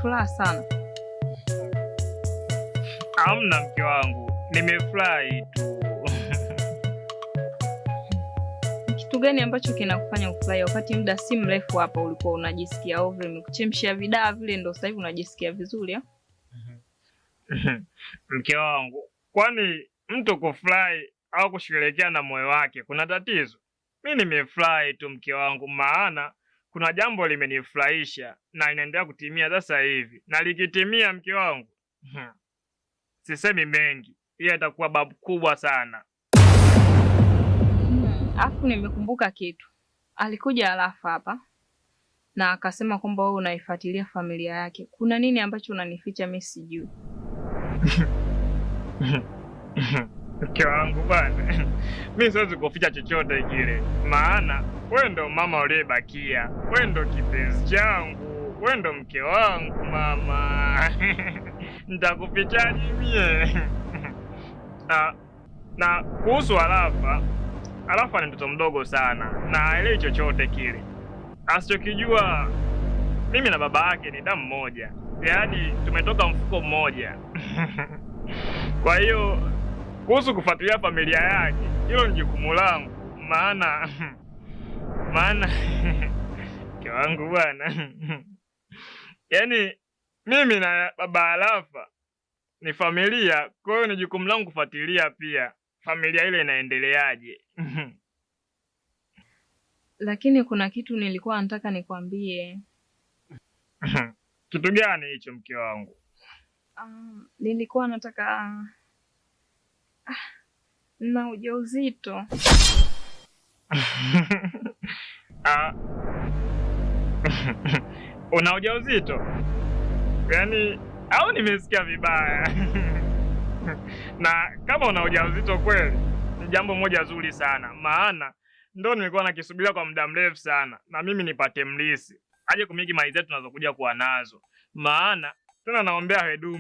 furaha sana. Hamna mke wangu, nimefurahi tu. Kitu gani ambacho kinakufanya ufurahi wakati muda si mrefu hapa ulikuwa unajisikia ovyo, imekuchemshia vidaa vile ndo sasa hivi unajisikia vizuri ya? Mke wangu, kwani mtu kufurahi au kusherehekea na moyo wake kuna tatizo? Mimi nimefurahi tu mke wangu, maana kuna jambo limenifurahisha na linaendelea kutimia sasa hivi, na likitimia mke wangu, sisemi mengi, ila itakuwa babu kubwa sana. Alafu nimekumbuka kitu, alikuja Alafa hapa na akasema kwamba wewe unaifuatilia familia yake. Kuna nini ambacho unanificha mimi sijui? Mke wangu bwana, mimi siwezi kuficha chochote kile, maana wewe ndo mama uliyebakia, wewe ndo kipenzi changu, wewe ndo mke wangu mama. Nitakufichaje mie? Na kuhusu Alafa ni mtoto mdogo sana na haelewi chochote kile. Asichokijua, mimi na baba yake ni damu moja, yaani tumetoka mfuko mmoja. Kwa hiyo kuhusu kufuatilia familia yake, hilo ni jukumu langu, maana mke wangu bwana, yaani mimi na baba Alafa ni familia, kwa hiyo ni jukumu langu kufuatilia pia familia ile inaendeleaje. Lakini kuna kitu nilikuwa nataka nikwambie. Kitu gani hicho mke wangu? Nilikuwa nataka na ujauzito. Una ujauzito? Yaani au nimesikia vibaya? Na kama una ujauzito kweli, ni jambo moja zuri sana, maana ndo nilikuwa nakisubiria kwa muda mrefu sana, na mimi nipate mlisi aje kumiliki mali zetu tunazokuja kuwa nazo, maana tena naombea hedume.